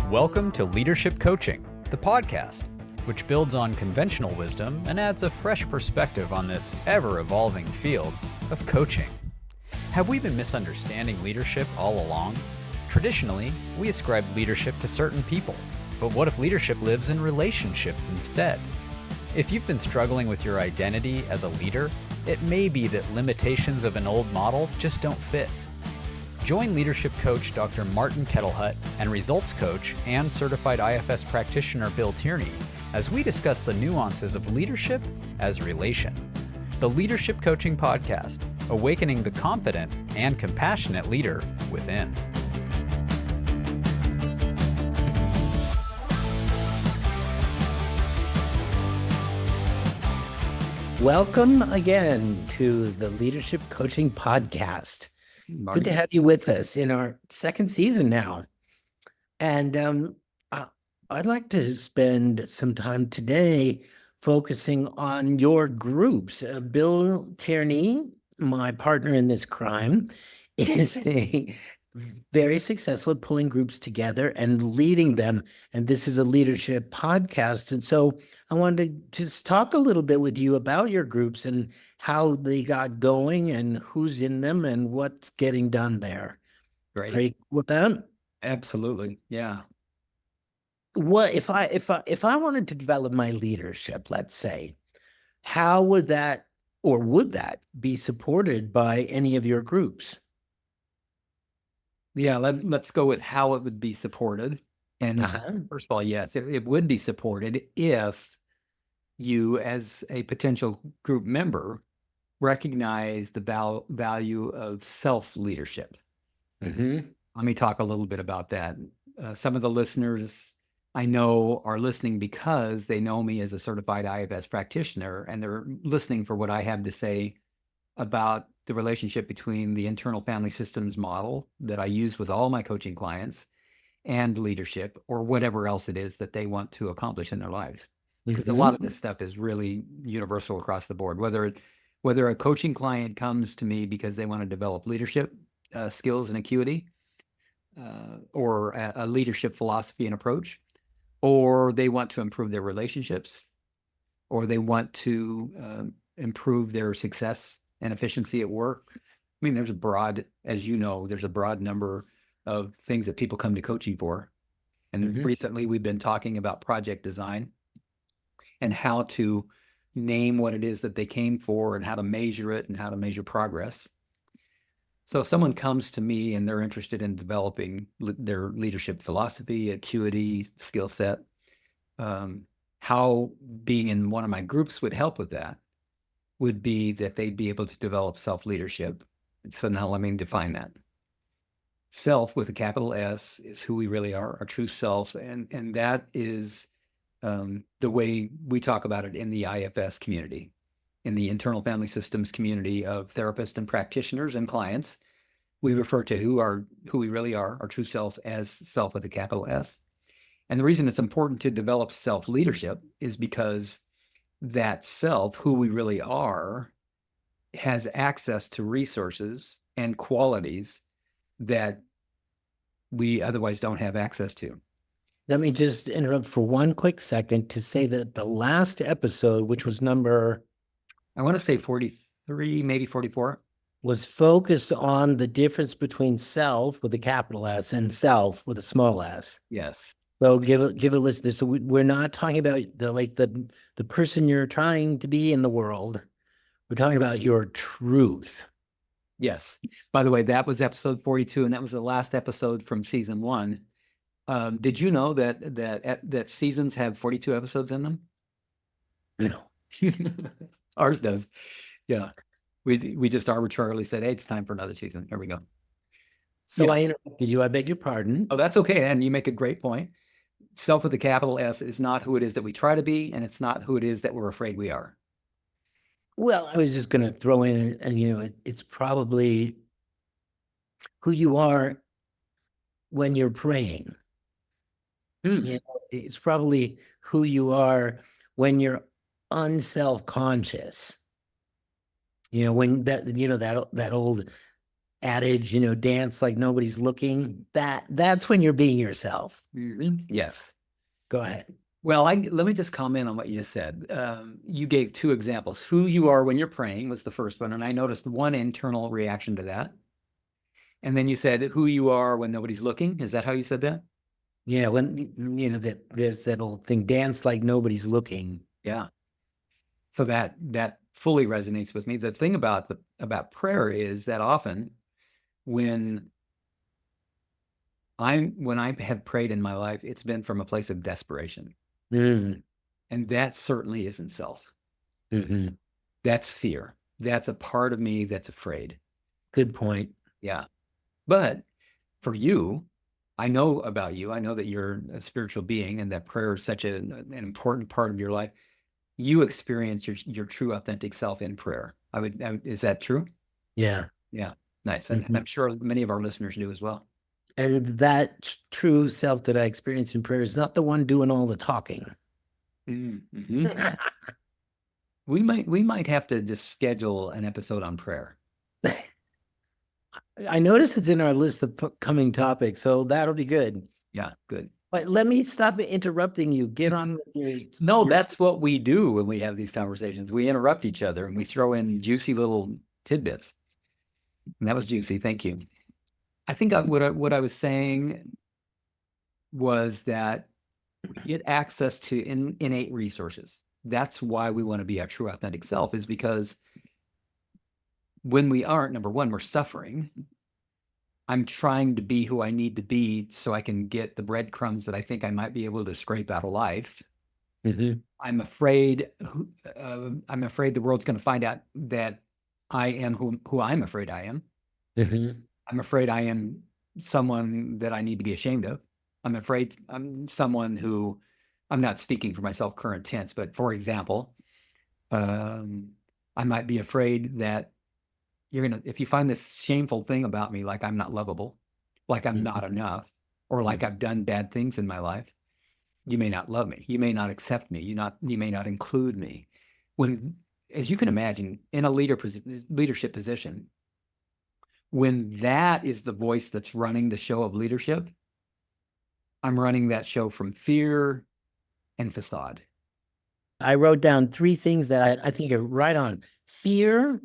Welcome to Leadership Coaching, the podcast, which builds on conventional wisdom and adds a fresh perspective on this ever-evolving field of coaching. Have we been misunderstanding leadership all along? Traditionally, we ascribe leadership to certain people, but what if leadership lives in relationships instead? If you've been struggling with your identity as a leader, it may be that limitations of an old model just don't fit. Join leadership coach Dr. Martin Kettlehut and results coach and certified IFS practitioner Bill Tierney as we discuss the nuances of leadership as relation. The Leadership Coaching Podcast, awakening the confident and compassionate leader within. Welcome again to the Leadership Coaching Podcast. Marty. Good to have you with us in our second season now. And I'd like to spend some time today focusing on your groups. Bill Tierney, my partner in this crime, is a very successful at pulling groups together and leading them. And this is a leadership podcast. And so I wanted to just talk a little bit with you about your groups and how they got going and who's in them and what's getting done there. Great. Are you cool with that? Absolutely. Yeah. What if I wanted to develop my leadership, let's say, how would that or would that be supported by any of your groups? Yeah. Let's go with how it would be supported. And first of all, yes, it would be supported if you, as a potential group member, recognize the value of self-leadership. Mm-hmm. Let me talk a little bit about that. Some of the listeners I know are listening because they know me as a certified IFS practitioner, and they're listening for what I have to say about the relationship between the internal family systems model that I use with all my coaching clients and leadership, or whatever else it is that they want to accomplish in their lives. Because a lot of this stuff is really universal across the board, whether a coaching client comes to me because they want to develop leadership skills and acuity, or a leadership philosophy and approach, or they want to improve their relationships, or they want to improve their success and efficiency at work. I mean, there's a broad number of things that people come to coaching for. And recently we've been talking about project design and how to name what it is that they came for and how to measure it and how to measure progress. So if someone comes to me and they're interested in developing their leadership philosophy, acuity, skill set, how being in one of my groups would help with that would be that they'd be able to develop self-leadership. So now let me define that. Self with a capital S is who we really are, our true self. And that is the way we talk about it in the IFS community, in the internal family systems community of therapists and practitioners and clients. We refer to who we really are, our true self, as self with a capital S. And the reason it's important to develop self-leadership is because that self, who we really are, has access to resources and qualities that we otherwise don't have access to. Let me just interrupt for one quick second to say that the last episode, which was number, I want to say 43, maybe 44, was focused on the difference between self with a capital S and self with a small s. Yes. So give a listen. So we're not talking about the person you're trying to be in the world. We're talking about your truth. Yes. By the way, that was episode 42, and that was the last episode from season 1. Did you know that seasons have 42 episodes in them? No. Ours does. Yeah. We just arbitrarily said, hey, it's time for another season. Here we go. So Yeah. I interrupted you. I beg your pardon. Oh, that's okay. And you make a great point. Self with a capital S is not who it is that we try to be, and it's not who it is that we're afraid we are. Well, I was just going to throw in, and it's probably who you are when you're praying. It's probably who you are when you're unself-conscious. When that old adage, dance like nobody's looking. That's when you're being yourself. Yes. Go ahead. Well, let me just comment on what you just said. You gave two examples. Who you are when you're praying was the first one, and I noticed one internal reaction to that. And then you said who you are when nobody's looking. Is that how you said that? Yeah, when there's that old thing, dance like nobody's looking. Yeah. So that fully resonates with me. The thing about prayer is that often when I have prayed in my life, it's been from a place of desperation. Mm. And that certainly isn't self. Mm-hmm. That's fear. That's a part of me that's afraid. Good point. Yeah. But for you, I know about you. I know that you're a spiritual being and that prayer is such an important part of your life. You experience your true authentic self in prayer. Is that true? Yeah. Yeah. Nice. And I'm sure many of our listeners do as well. And that true self that I experience in prayer is not the one doing all the talking. Mm-hmm. We might have to just schedule an episode on prayer. I noticed it's in our list of coming topics, so that'll be good. Yeah, good. But let me stop interrupting you. Get on with your. No, that's what we do when we have these conversations. We interrupt each other and we throw in juicy little tidbits. And that was juicy. Thank you. I think what I was saying was that we get access to innate resources. That's why we want to be our true authentic self, is because when we aren't, number one, we're suffering. I'm trying to be who I need to be so I can get the breadcrumbs that I think I might be able to scrape out of life. Mm-hmm. I'm afraid the world's going to find out that I am who I'm afraid I am. Mm-hmm. I'm afraid I am someone that I need to be ashamed of. I'm afraid I'm someone who, I'm not speaking for myself current tense, but for example, I might be afraid that if you find this shameful thing about me, like I'm not lovable, like I'm not enough, or like I've done bad things in my life, you may not love me. You may not accept me. You may not include me. When, as you can imagine, in a leadership position, when that is the voice that's running the show of leadership, I'm running that show from fear and facade. I wrote down 3 things that I think are right on. Fear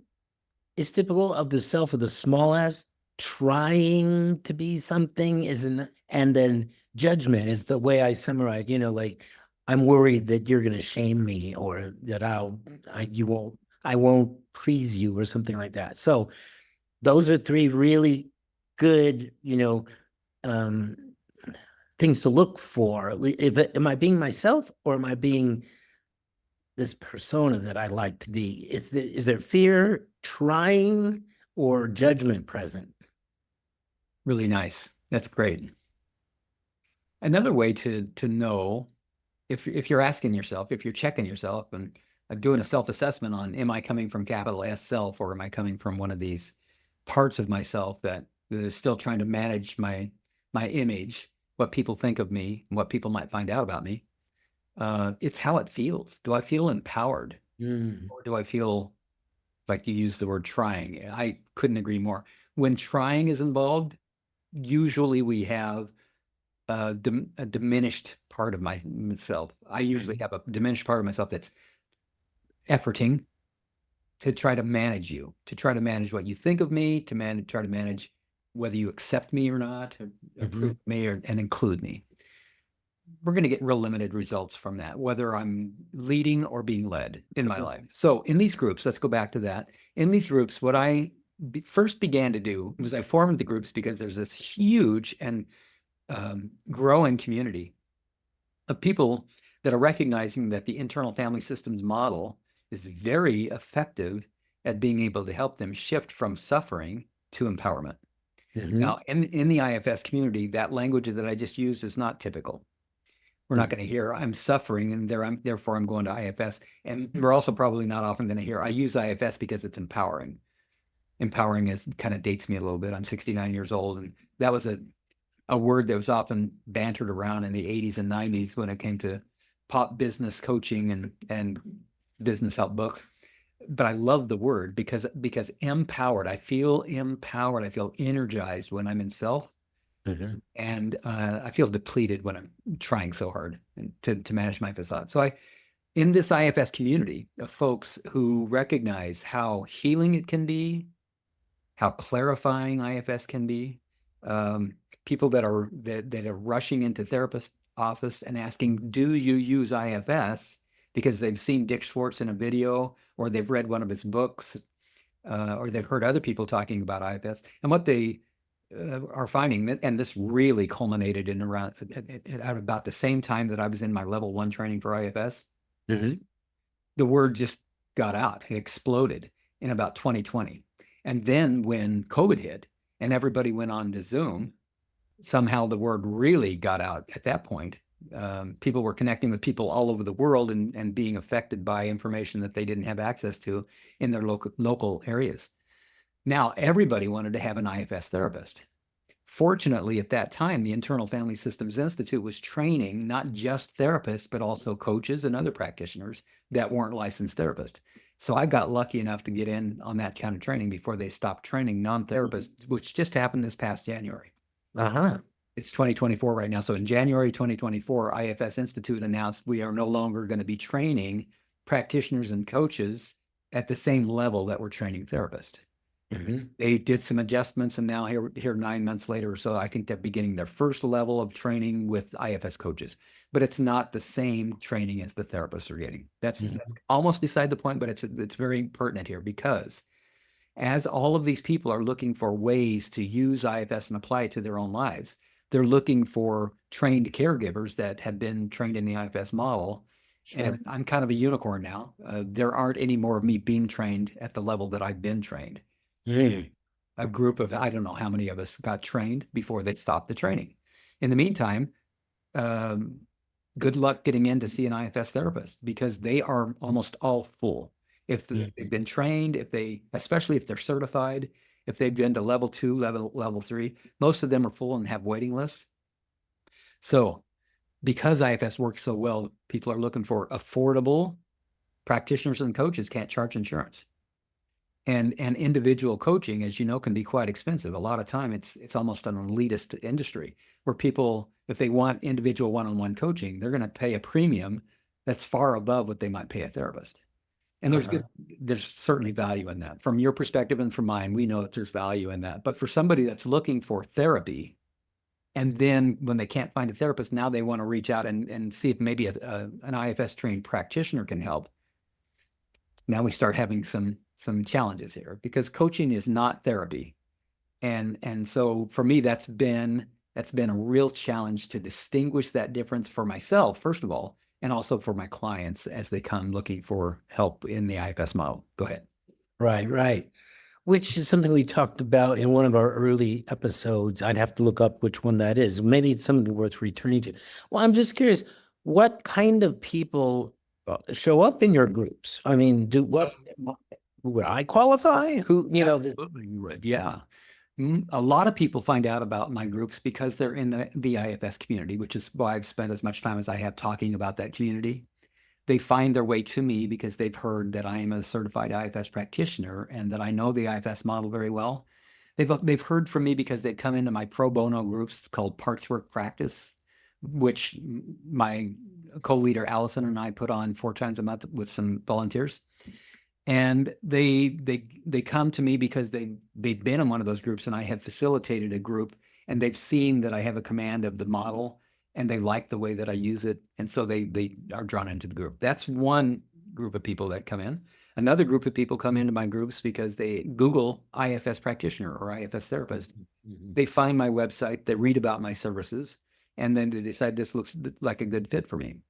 is typical of the self of the small s. Trying to be something isn't, and then judgment is the way I summarize. Like I'm worried that you're going to shame me, or that I won't please you, or something like that. So those are 3 really good, things to look for. Am I being myself, or am I being this persona that I like to be? Is there fear, trying, or judgment present? Really nice. That's great. Another way to know if you're asking yourself, if you're checking yourself and doing a self-assessment on, am I coming from capital S self, or am I coming from one of these parts of myself that is still trying to manage my image, what people think of me, and what people might find out about me. It's how it feels. Do I feel empowered? Or do I feel like you used the word trying? I couldn't agree more. When trying is involved, usually we have a diminished part of myself. I usually have a diminished part of myself that's efforting to try to manage you, to try to manage what you think of me, try to manage whether you accept me or not, approve me and include me. We're going to get real limited results from that, whether I'm leading or being led in my life. So in these groups, let's go back to that. In these groups, what I first began to do was I formed the groups because there's this huge and growing community of people that are recognizing that the internal family systems model is very effective at being able to help them shift from suffering to empowerment. Now, in the IFS community, that language that I just used is not typical. We're not going to hear, I'm suffering and therefore I'm going to IFS. And we're also probably not often going to hear, I use IFS because it's empowering. Empowering kind of dates me a little bit. I'm 69 years old. And that was a word that was often bantered around in the 80s and 90s when it came to pop business coaching and business help books. but I love the word because empowered, I feel empowered. I feel energized when I'm in self. Mhm. And I feel depleted when I'm trying so hard to manage my facade. So in this IFS community of folks who recognize how healing it can be, how clarifying IFS can be, people that are rushing into therapist office and asking, "Do you use IFS?" because they've seen Dick Schwartz in a video, or they've read one of his books, or they've heard other people talking about IFS, and what they are finding that, and this really culminated in around at about the same time that I was in my level 1 training for IFS. Mhm. The word just got out. It exploded in about 2020. And then when COVID hit and everybody went on to Zoom, somehow the word really got out at that point. People were connecting with people all over the world and being affected by information that they didn't have access to in their local areas. Now, everybody wanted to have an IFS therapist. Fortunately, at that time, the Internal Family Systems Institute was training not just therapists, but also coaches and other practitioners that weren't licensed therapists. So I got lucky enough to get in on that kind of training before they stopped training non-therapists, which just happened this past January. Uh-huh. It's 2024 right now. So in January 2024, IFS Institute announced we are no longer going to be training practitioners and coaches at the same level that we're training therapists. Mhm. They did some adjustments, and now here 9 months later or so, I think they're beginning their first level of training with IFS coaches, but it's not the same training as the therapists are getting. That's almost beside the point, but it's very pertinent here because as all of these people are looking for ways to use IFS and apply it to their own lives, they're looking for trained caregivers that have been trained in the IFS model. Sure. And I'm kind of a unicorn now. There aren't any more of me being trained at the level that I've been trained. Mm. A group of, I don't know how many of us got trained before they stopped the training. In the meantime, um, good luck getting in to see an IFS therapist because they are almost all full. If they've been trained, especially if they're certified, if they've been to level 2, level 3, most of them are full and have waiting lists. So because IFS works so well, people are looking for affordable practitioners, and coaches can't charge insurance. And individual coaching, as you know, can be quite expensive. A lot of time it's almost an elitist industry where people, if they want individual one-on-one coaching, they're going to pay a premium that's far above what they might pay a therapist. And there's certainly value in that. From your perspective and from mine, we know that there's value in that. But for somebody that's looking for therapy, and then when they can't find a therapist, now they want to reach out and see if maybe an IFS trained practitioner can help. Now we start having some challenges here because coaching is not therapy. And so for me, that's been a real challenge to distinguish that difference for myself, first of all, and also for my clients as they come looking for help in the IFS model. Go ahead. Right, right. Which is something we talked about in one of our early episodes. I'd have to look up which one that is. Maybe it's something worth returning to. Well, I'm just curious, what kind of people show up in your groups? I mean, would I qualify? Who, Absolutely, you would. Yeah. A lot of people find out about my groups because they're in the IFS community, which is why I've spent as much time as I have talking about that community. They find their way to me because they've heard that I am a certified IFS practitioner and that I know the IFS model very well. They've heard from me because they've come into my pro bono groups called Parts Work Practice, which my co-leader Allison and I put on 4 times a month with some volunteers. And they come to me because they've been in one of those groups and I have facilitated a group and they've seen that I have a command of the model and they like the way that I use it. And so they are drawn into the group. That's one group of people that come in. Another group of people come into my groups because they Google IFS practitioner or IFS therapist. They find my website, they read about my services, and then they decide this looks like a good fit for me.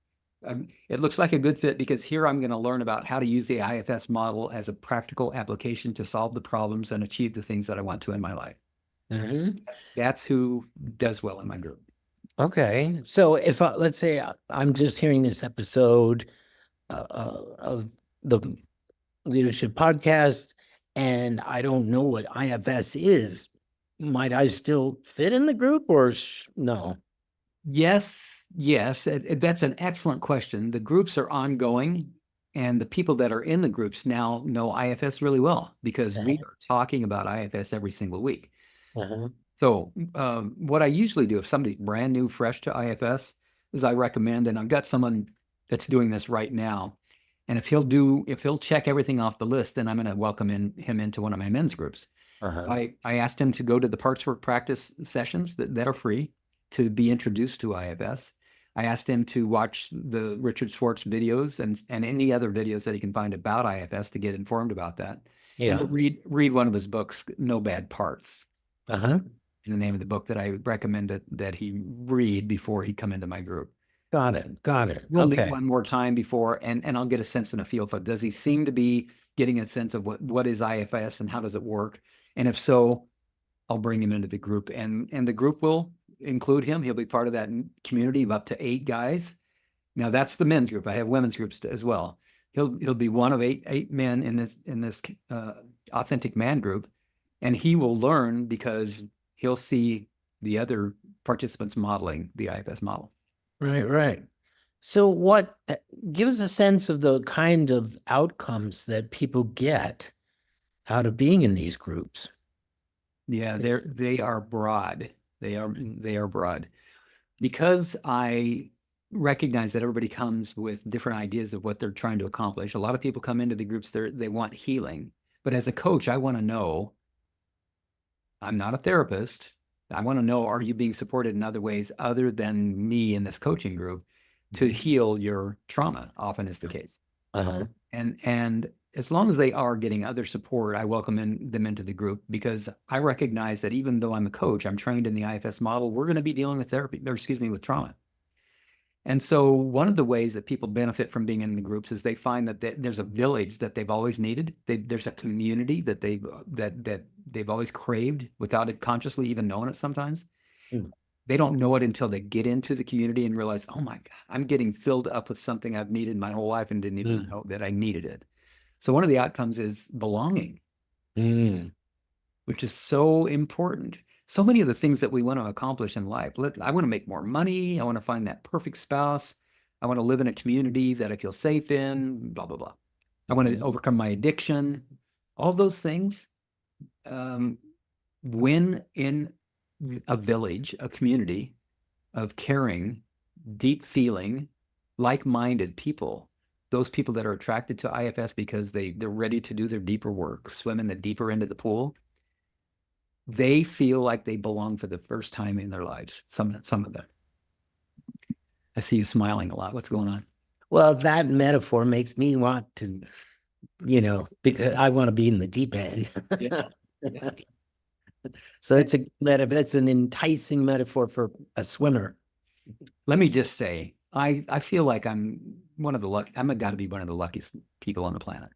It looks like a good fit because here I'm going to learn about how to use the IFS model as a practical application to solve the problems and achieve the things that I want to in my life. That's who does well in my group. Okay. So if let's say I'm just hearing this episode of the Leadership Podcast and I don't know what IFS is, might I still fit in the group or no? Yes, that's an excellent question. The groups are ongoing. and the people that are in the groups now know IFS really well because we are talking about IFS every single week. So what I usually do if somebody's brand new, fresh to IFS, is I recommend, and I've got someone that's doing this right now, and if he'll check everything off the list, then I'm going to welcome him into one of my men's groups. I asked him to go to the parts work practice sessions that are free to be introduced to IFS. I asked him to watch the Richard Schwartz videos and any other videos that he can find about IFS to get informed about that. And to read one of his books, No Bad Parts. The name of the book that I recommend that he read before he come into my group. Got it. We'll meet one more time before, and I'll get a sense and a feel for, does he seem to be getting a sense of what is IFS and how does it work? And if so, I'll bring him into the group, and the group will include him. He'll be part of that community of up to 8 guys. Now that's the men's group. I have women's groups as well. He'll be one of eight men in this authentic man group, and he will learn because he'll see the other participants modeling the IFS model. Right. So what gives a sense of the kind of outcomes that people get out of being in these groups? Yeah, they are broad. They are broad. Because I recognize that everybody comes with different ideas of what they're trying to accomplish. A lot of people come into the groups, they want healing. But as a coach, I want to know, I'm not a therapist. I want to know, are you being supported in other ways other than me in this coaching group to heal your trauma? Often is the case. And as long as they are getting other support, I welcome them into the group because I recognize that even though I'm a coach, I'm trained in the IFS model, we're going to be dealing with with trauma. And so one of the ways that people benefit from being in the groups is they find that there's a village that they've always needed. There's a community that they've always craved without it consciously even knowing it sometimes. They don't know it until they get into the community and realize, oh my God, I'm getting filled up with something I've needed my whole life and didn't even know that I needed it. So one of the outcomes is belonging, which is so important. So many of the things that we want to accomplish in life. I want to make more money. I want to find that perfect spouse. I want to live in a community that I feel safe in, blah, blah, blah. I want to overcome my addiction. All those things, when in a village, a community of caring, deep feeling, like-minded people, those people that are attracted to IFS because they're ready to do their deeper work, swim in the deeper end of the pool, they feel like they belong for the first time in their lives. Some of them. I see you smiling a lot. What's going on? Well, that metaphor makes me want to, because I want to be in the deep end. Yeah. So it's an enticing metaphor for a swimmer. Let me just say, I feel like I'm got to be one of the luckiest people on the planet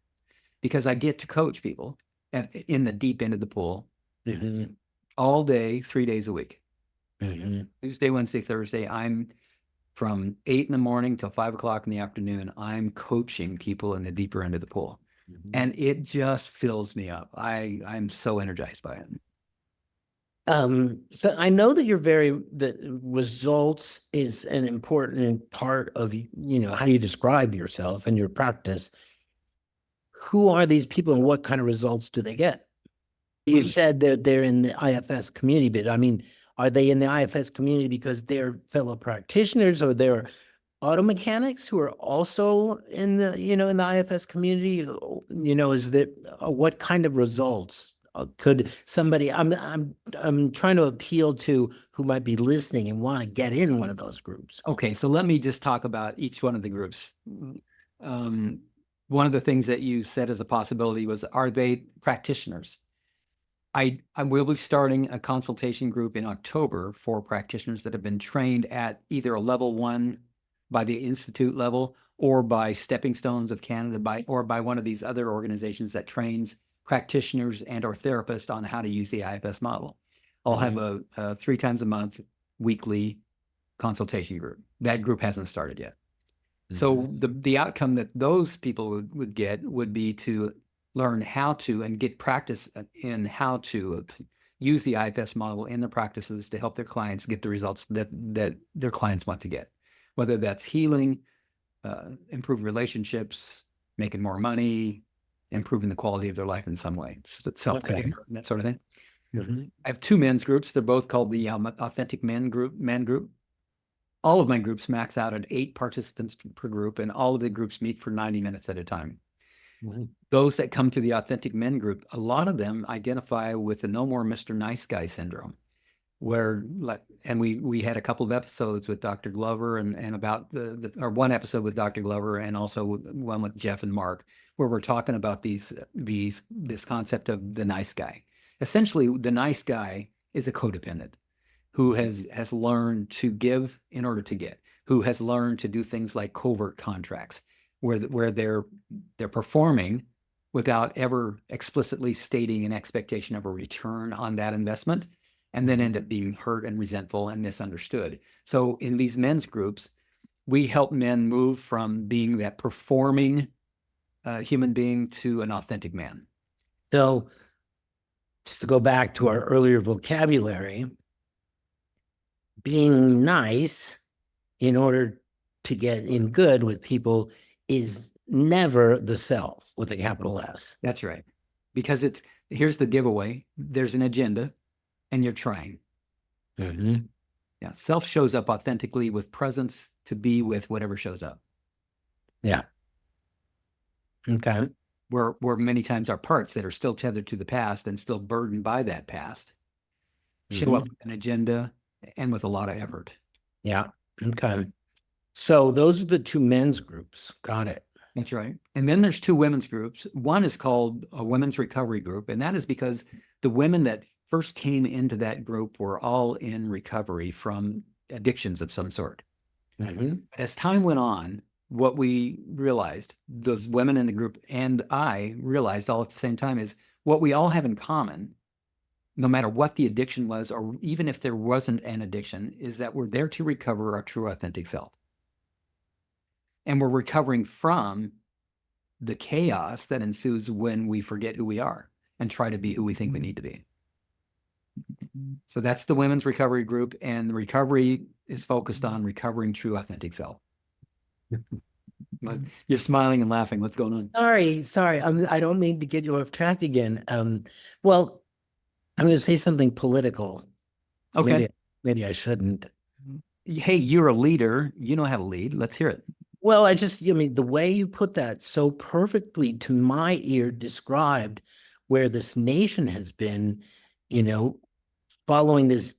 because I get to coach people in the deep end of the pool all day, 3 days a week. Tuesday, Wednesday, Thursday, I'm from 8 in the morning till 5 o'clock in the afternoon. I'm coaching people in the deeper end of the pool, and it just fills me up. I'm so energized by it. So I know that results is an important part of, how you describe yourself and your practice. Who are these people and what kind of results do they get? You said that they're in the IFS community, but I mean, are they in the IFS community because they're fellow practitioners or they're auto mechanics who are also in the, in the IFS community? Is that what kind of results could somebody? I'm trying to appeal to who might be listening and want to get in one of those groups. Okay, so let me just talk about each one of the groups. One of the things that you said as a possibility was, are they practitioners? I will be starting a consultation group in October for practitioners that have been trained at either a level 1 by the institute level or by Stepping Stones of Canada or by one of these other organizations that trains practitioners and or therapists on how to use the IFS model. I'll have a 3 times a month weekly consultation group. That group hasn't started yet. So the outcome that those people would get would be to learn how to and get practice in how to use the IFS model in their practices to help their clients get the results that their clients want to get, whether that's healing, improve relationships, making more money, improving the quality of their life in some way. It's self-care, that sort of thing. I have two men's groups. They're both called the Authentic Men Group. All of my groups max out at 8 participants per group, and all of the groups meet for 90 minutes at a time. Those that come to the Authentic Men Group, a lot of them identify with the no more Mr. Nice Guy syndrome, and we had a couple of episodes with Dr. Glover and about or one episode with Dr. Glover and also one with Jeff and Mark, where we're talking about this concept of the nice guy. Essentially, the nice guy is a codependent who has learned to give in order to get, who has learned to do things like covert contracts, where they're performing without ever explicitly stating an expectation of a return on that investment, and then end up being hurt and resentful and misunderstood. So in these men's groups, we help men move from being that performing human being to an authentic man. So just to go back to our earlier vocabulary, being nice in order to get in good with people is never the self with a capital S. That's right. Because here's the giveaway. There's an agenda and you're trying. Yeah. Self shows up authentically with presence to be with whatever shows up. Yeah. Okay. Where many times our parts that are still tethered to the past and still burdened by that past show up with an agenda and with a lot of effort. Yeah. Okay. So those are the two men's groups. Got it. That's right. And then there's two women's groups. One is called a women's recovery group. And that is because the women that first came into that group were all in recovery from addictions of some sort. As time went on, what we realized, the women in the group and I realized all at the same time, is what we all have in common, no matter what the addiction was, or even if there wasn't an addiction, is that we're there to recover our true authentic self. And we're recovering from the chaos that ensues when we forget who we are and try to be who we think we need to be. So that's the women's recovery group, and the recovery is focused on recovering true authentic self. You're smiling and laughing. What's going on? Sorry. I don't mean to get you off track again. Well, I'm going to say something political. Okay. Maybe I shouldn't. Hey, you're a leader. You know how to lead. Let's hear it. Well, I mean, the way you put that so perfectly to my ear described where this nation has been, following this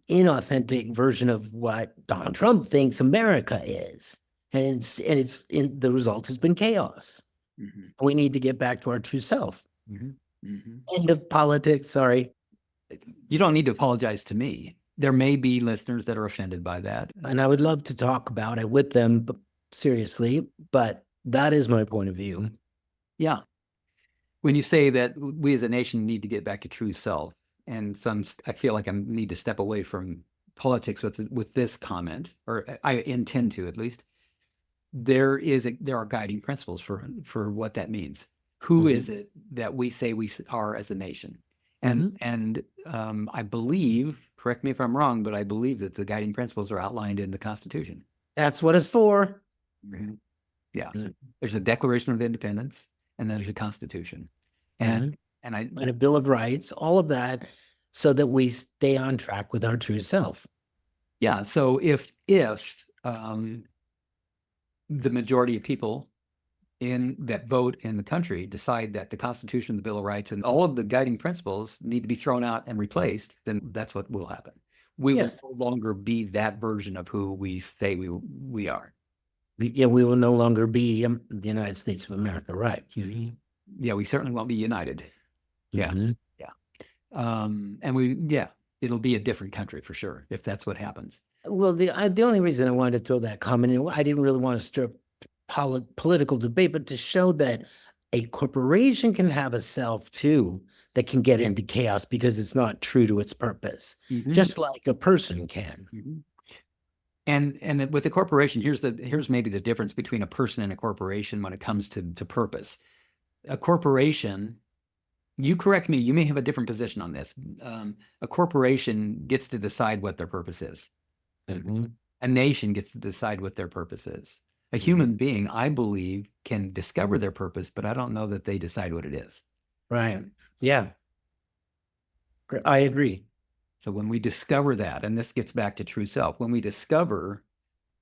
inauthentic version of what Donald Trump thinks America is. And the result has been chaos. We need to get back to our true self. End of politics. Sorry. You don't need to apologize to me. There may be listeners that are offended by that. And I would love to talk about it with them, seriously, but that is my point of view. Yeah. When you say that we as a nation need to get back to true self, and I feel like I need to step away from politics with this comment, or I intend to at least. There are guiding principles for what that means. Who is it that we say we are as a nation? And I believe, correct me if I'm wrong, but I believe that the guiding principles are outlined in the Constitution. That's what it's for. Yeah. There's a Declaration of Independence, and then there's a Constitution. And a Bill of Rights, all of that, so that we stay on track with our true self. Yeah. So if the majority of people in that vote in the country decide that the Constitution, the Bill of Rights, and all of the guiding principles need to be thrown out and replaced, then that's what will happen. We will no longer be that version of who we say we are. Yeah, we will no longer be the United States of America, right? Yeah, we certainly won't be united. Yeah. It'll be a different country for sure if that's what happens. Well, the only reason I wanted to throw that comment in, I didn't really want to stir up political debate, but to show that a corporation can have a self too that can get into chaos because it's not true to its purpose, just like a person can. And with a corporation, here's maybe the difference between a person and a corporation when it comes to purpose. A corporation, you correct me, you may have a different position on this. A corporation gets to decide what their purpose is. A nation gets to decide what their purpose is. A human being, I believe, can discover their purpose, but I don't know that they decide what it is. Right. Yeah. I agree. So when we discover that, and this gets back to true self, when we discover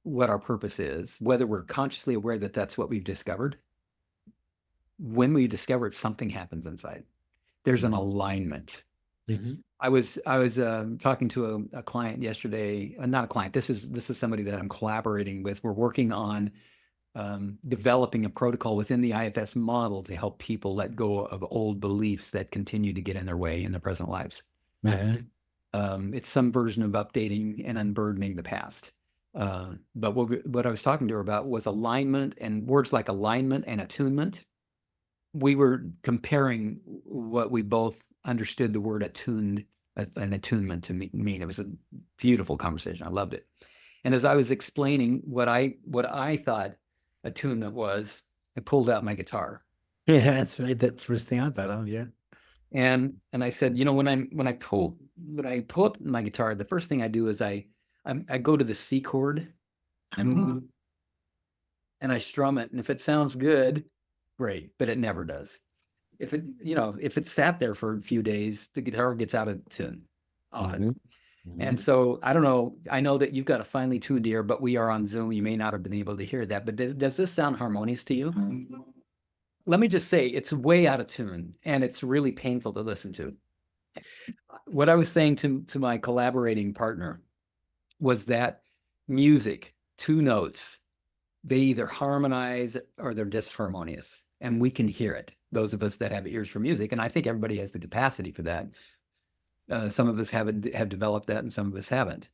what our purpose is, whether we're consciously aware that that's what we've discovered, when we discover it, something happens inside. There's an alignment. Mhm. I was talking to a client yesterday, not a client. This is somebody that I'm collaborating with. We're working on developing a protocol within the IFS model to help people let go of old beliefs that continue to get in their way in their present lives. It's some version of updating and unburdening the past. But what I was talking to her about was alignment, and words like alignment and attunement. We were comparing what we both understood the word attuned and attunement to mean. It was a beautiful conversation. I loved it. And as I was explaining what I thought attunement was, I pulled out my guitar. Yeah, that's right. That's the first thing I thought of. Yeah. And I said, when I pull up my guitar, the first thing I do is I go to the C chord and I strum it. And if it sounds good, great, but it never does. If it sat there for a few days, the guitar gets out of tune often. And so I don't know. I know that you've got a finely tuned ear, but we are on Zoom. You may not have been able to hear that. But does this sound harmonious to you? Let me just say, it's way out of tune, and it's really painful to listen to. What I was saying to my collaborating partner was that music, two notes, they either harmonize or they're disharmonious, and we can hear it. Those of us that have ears for music, and I think everybody has the capacity for that. Some of us have developed that, and some of us haven't.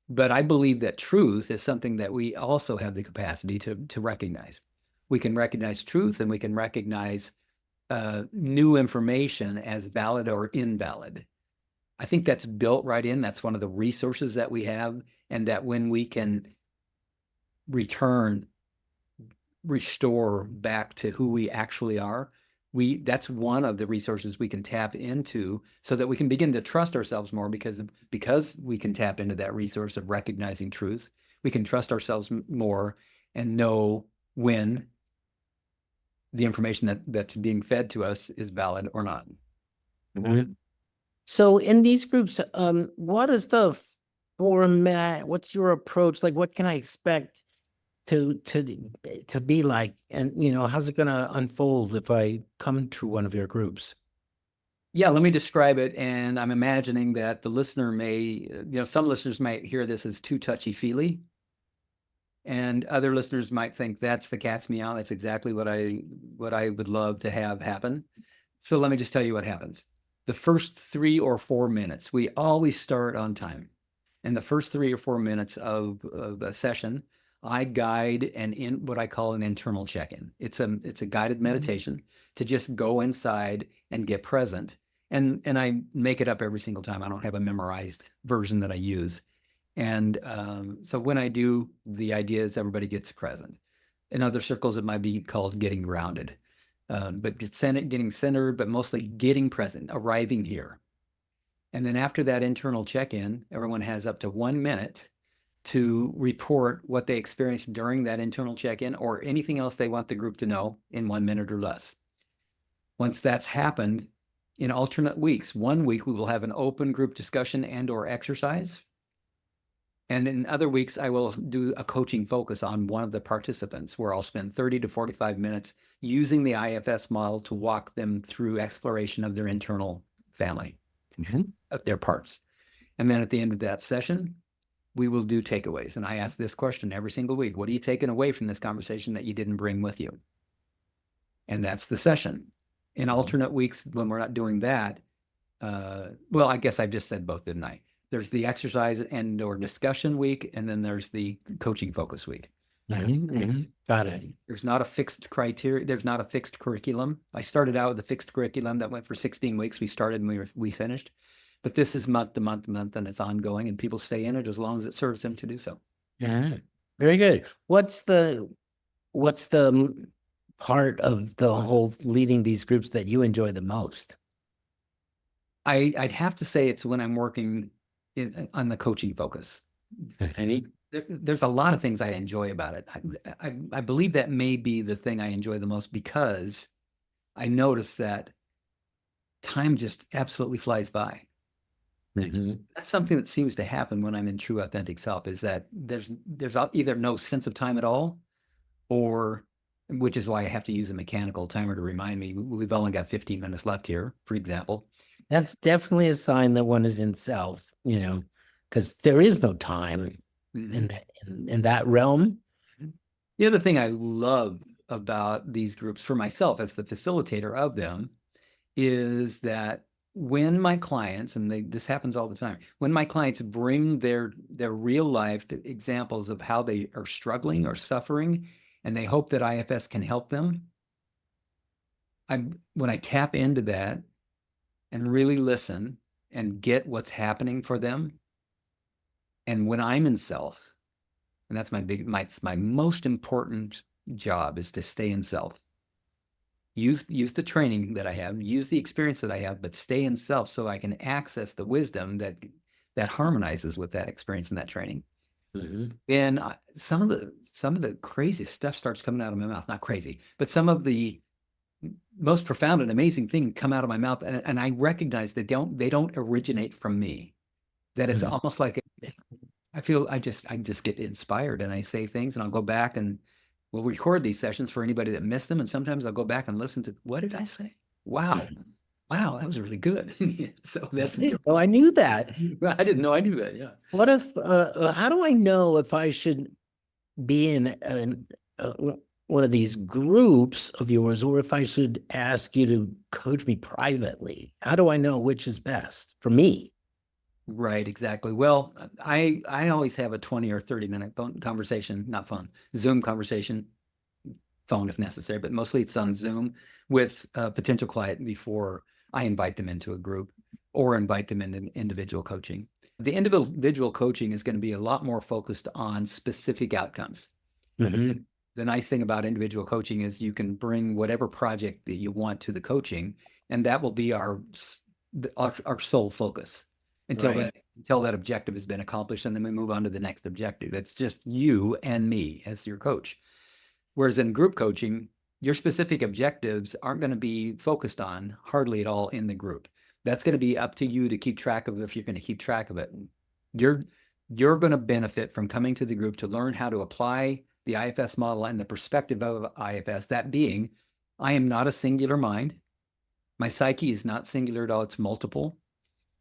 But I believe that truth is something that we also have the capacity to recognize. We can recognize truth, and we can recognize new information as valid or invalid. I think that's built right in. That's one of the resources that we have, and that when we can restore back to who we actually are, that's one of the resources we can tap into, so that we can begin to trust ourselves more, because we can tap into that resource of recognizing truth. We can trust ourselves more and know when the information that's being fed to us is valid or not. So in these groups, what is the format? What's your approach? Like, what can I expect to be like? And, how's it going to unfold if I come to one of your groups? Yeah, let me describe it. And I'm imagining that the listener some listeners might hear this as too touchy-feely. And other listeners might think that's the cat's meow. That's exactly what I would love to have happen. So let me just tell you what happens. The first 3 or 4 minutes, we always start on time. And the first 3 or 4 minutes of a session, I guide in what I call an internal check-in. It's a guided meditation to just go inside and get present. And I make it up every single time. I don't have a memorized version that I use. And so when I do, the idea is everybody gets present. In other circles, it might be called getting grounded. But getting centered, but mostly getting present, arriving here. And then after that internal check-in, everyone has up to 1 minute to report what they experienced during that internal check-in, or anything else they want the group to know in 1 minute or less. Once that's happened, in alternate weeks, 1 week we will have an open group discussion and or exercise. And in other weeks, I will do a coaching focus on one of the participants, where I'll spend 30 to 45 minutes using the IFS model to walk them through exploration of their internal family, of their parts. And then at the end of that session, we will do takeaways. And I ask this question every single week: what are you taking away from this conversation that you didn't bring with you? And that's the session. In alternate weeks, when we're not doing that, well, I guess I've just said both, didn't I? There's the exercise and or discussion week, and then there's the coaching focus week. Got it. There's not a fixed criteria. There's not a fixed curriculum. I started out with a fixed curriculum that went for 16 weeks. We started and we finished. But this is month to month, and it's ongoing, and people stay in it as long as it serves them to do so. Yeah. Very good. What's the part of the whole leading these groups that you enjoy the most? I'd have to say it's when I'm working on the coaching focus. there's a lot of things I enjoy about it. I believe that may be the thing I enjoy the most, because I notice that time just absolutely flies by. Mhm. That's something that seems to happen when I'm in true authentic self, is that there's either no sense of time at all, or, which is why I have to use a mechanical timer to remind me we've only got 15 minutes left here, for example. That's definitely a sign that one is in self, because there is no time in that realm. The other thing I love about these groups for myself as the facilitator of them is that when my clients, and this happens all the time, when my clients bring their real life examples of how they are struggling or suffering, and they hope that IFS can help them, when I tap into that and really listen and get what's happening for them, and when I'm in self, and that's my most important job, is to stay in self. Use the training that I have, use the experience that I have, but stay in self so I can access the wisdom that harmonizes with that experience and that training. And some of the craziest stuff starts coming out of my mouth. Not crazy, but some of the most profound and amazing things come out of my mouth, and I recognize that they don't originate from me. That it's almost like I feel I just get inspired, and I say things, and I'll go back and we'll record these sessions for anybody that missed them. And sometimes I'll go back and listen to, what did I say? Wow, that was really good. So that's, Oh, I knew that. I didn't know I knew that. Yeah. What if, how do I know if I should be in one of these groups of yours, or if I should ask you to coach me privately? How do I know which is best for me? Right, exactly. Well, I always have a 20 or 30-minute phone conversation, not phone, Zoom conversation, phone if necessary, but mostly it's on Zoom with a potential client before I invite them into a group or invite them into individual coaching. The individual coaching is going to be a lot more focused on specific outcomes. Mhm. The nice thing about individual coaching is you can bring whatever project that you want to the coaching, and that will be our sole focus until Right. that objective has been accomplished, and then we move on to the next objective. It's just you and me as your coach. Whereas in group coaching, your specific objectives aren't going to be focused on hardly at all in the group. That's going to be up to you to keep track of, if you're going to keep track of it. You're going to benefit from coming to the group to learn how to apply the IFS model and the perspective of IFS. That being, I am not a singular mind. My psyche is not singular at all, it's multiple.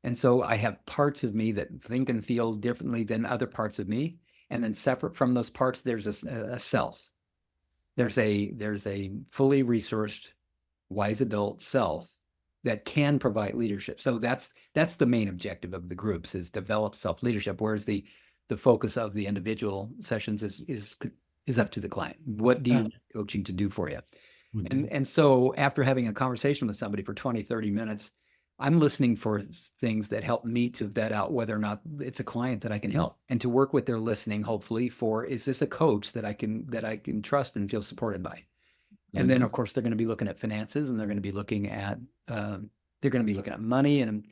And so I have parts of me that think and feel differently than other parts of me. And then separate from those parts, there's a self. There's a fully resourced, wise adult self that can provide leadership. So that's the main objective of the groups, is develop self-leadership. Whereas the focus of the individual sessions is up to the client. What do you want coaching to do for you? And so after having a conversation with somebody for 20, 30 minutes, I'm listening for things that help me to vet out whether or not it's a client that I can help, and to work with their listening, hopefully, for, is this a coach that I can trust and feel supported by? And then, of course, they're going to be looking at finances, and they're going to be looking at money and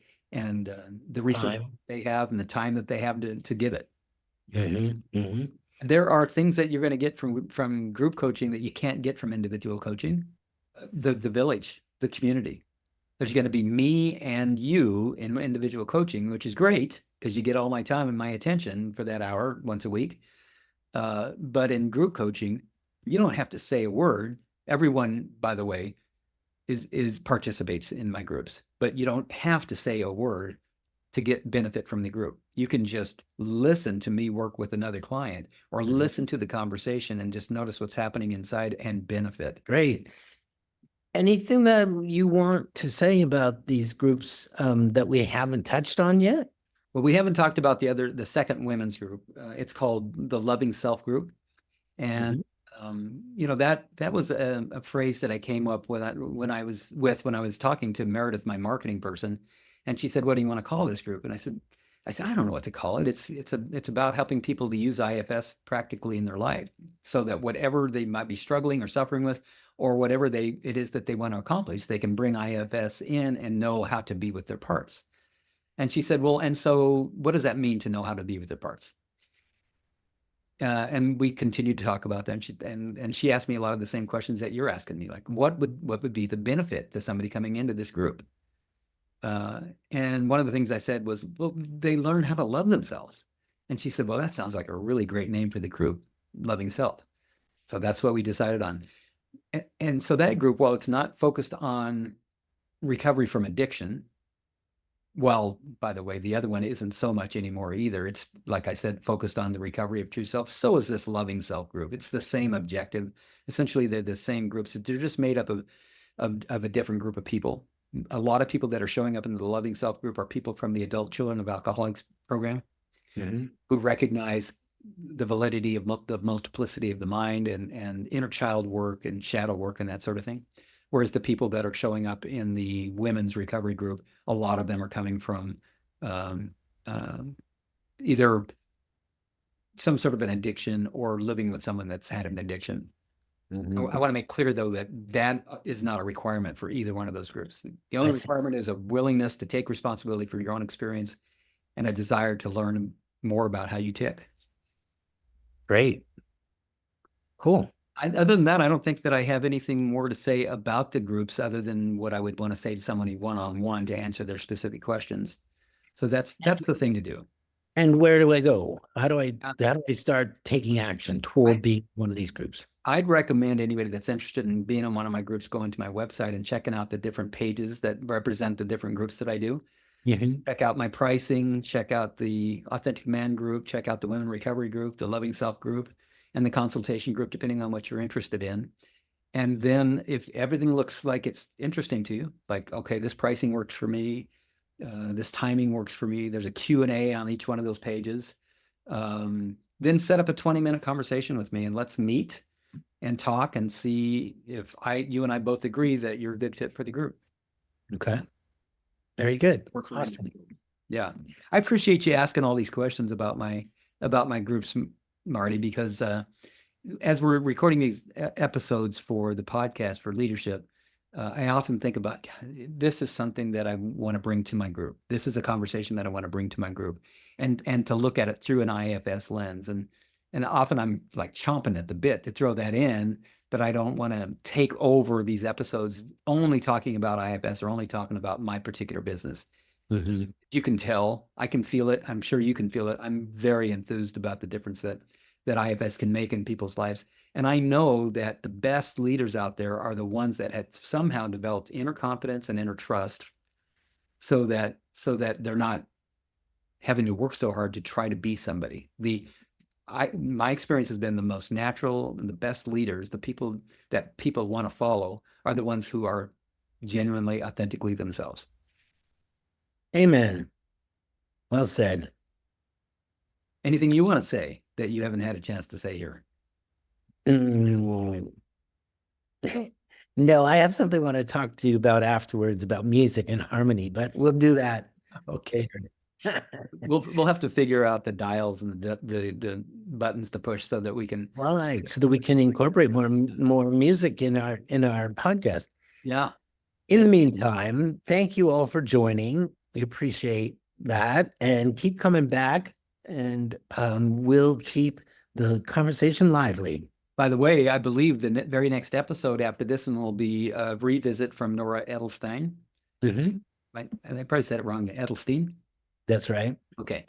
the resources they have and the time that they have to give it. There are things that you're going to get from group coaching that you can't get from individual coaching. The village, the community. There's going to be me and you in individual coaching, which is great because you get all my time and my attention for that hour once a week. But in group coaching, you don't have to say a word. Everyone, by the way, participates in my groups, but you don't have to say a word to get benefit from the group. You can just listen to me work with another client, or listen to the conversation and just notice what's happening inside and benefit. Great. Anything that you want to say about these groups that we haven't touched on yet? Well, we haven't talked about the second women's group. It's called the Loving Self Group. And that was a phrase that I came up with when I was talking to Meredith, my marketing person, and she said, "What do you want to call this group?" And I said, I don't know what to call it. It's about helping people to use IFS practically in their life, so that whatever they might be struggling or suffering with, or whatever it is that they want to accomplish, they can bring IFS in and know how to be with their parts. And she said, "Well, and so what does that mean to know how to be with their parts?" And we continued to talk about them. And she asked me a lot of the same questions that you're asking me, like what would be the benefit to somebody coming into this group? And one of the things I said was, well, they learn how to love themselves. And she said, well, that sounds like a really great name for the group, Loving Self. So that's what we decided on. And so that group, while it's not focused on recovery from addiction, well, by the way, the other one isn't so much anymore either. It's, like I said, focused on the recovery of true self. So is this Loving Self group. It's the same objective. Essentially, they're the same groups. They're just made up of a different group of people. A lot of people that are showing up in the Loving Self group are people from the Adult Children of Alcoholics program who recognize the validity of the multiplicity of the mind and inner child work and shadow work and that sort of thing. Whereas the people that are showing up in the women's recovery group, a lot of them are coming from either some sort of an addiction or living with someone that's had an addiction. I want to make clear, though, that is not a requirement for either one of those groups. The only requirement is a willingness to take responsibility for your own experience and a desire to learn more about how you tick. Great. Cool. Other than that, I don't think that I have anything more to say about the groups other than what I would want to say to somebody one-on-one to answer their specific questions. So that's the thing to do. And where do I go? How do I start taking action toward being one of these groups? I'd recommend anybody that's interested in being on one of my groups going to my website and checking out the different pages that represent the different groups that I do. Check out my pricing, check out the Authentic Man group, check out the Women Recovery group, the Loving Self group, and the consultation group, depending on what you're interested in. And then if everything looks like it's interesting to you, like, okay, this pricing works for me, this timing works for me, there's a Q&A on each one of those pages, then set up a 20-minute conversation with me and let's meet and talk and see if you and I both agree that you're a good fit for the group. Okay. Very good. Awesome. Yeah. I appreciate you asking all these questions about my groups, Marty, because as we're recording these episodes for the podcast for leadership, I often think about, this is something that I want to bring to my group. This is a conversation that I want to bring to my group and to look at it through an IFS lens. And often I'm like chomping at the bit to throw that in, but I don't want to take over these episodes only talking about IFS or only talking about my particular business. You can tell, I can feel it. I'm sure you can feel it. I'm very enthused about the difference that IFS can make in people's lives. And I know that the best leaders out there are the ones that had somehow developed inner confidence and inner trust so that they're not having to work so hard to try to be somebody. My experience has been the most natural and the best leaders, the people that people want to follow, are the ones who are genuinely, authentically themselves. Amen. Well said. Anything you want to say that you haven't had a chance to say here? No, I have something I want to talk to you about afterwards about music and harmony, but we'll do that. Okay. We'll have to figure out the dials and the buttons to push so that we can. Right, so that we can incorporate more music in our podcast. Yeah. In the meantime, thank you all for joining. We appreciate that, and keep coming back, and we'll keep the conversation lively. By the way, I believe the very next episode after this one will be a revisit from Nora Edelstein. I probably said it wrong. Edelstein. That's right. Okay.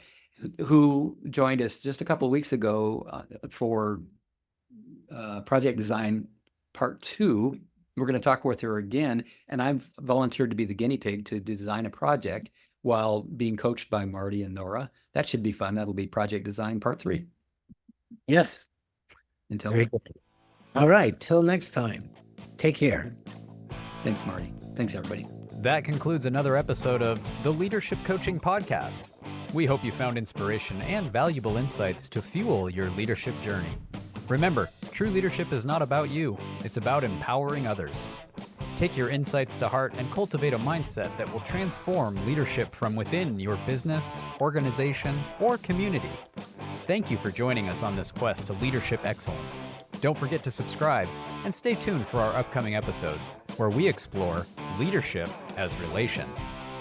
Who joined us just a couple of weeks ago for Project Design Part 2. We're going to talk with her again, and I've volunteered to be the guinea pig to design a project while being coached by Marty and Nora. That should be fun. That'll be Project Design Part 3. Yes. Until very good. All right. Till next time. Take care. Thanks, Marty. Thanks, everybody. That concludes another episode of the Leadership Coaching Podcast. We hope you found inspiration and valuable insights to fuel your leadership journey. Remember, true leadership is not about you, it's about empowering others. Take your insights to heart and cultivate a mindset that will transform leadership from within your business, organization, or community. Thank you for joining us on this quest to leadership excellence. Don't forget to subscribe and stay tuned for our upcoming episodes, where we explore leadership as relation.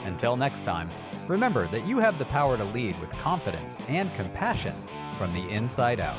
Until next time, remember that you have the power to lead with confidence and compassion from the inside out.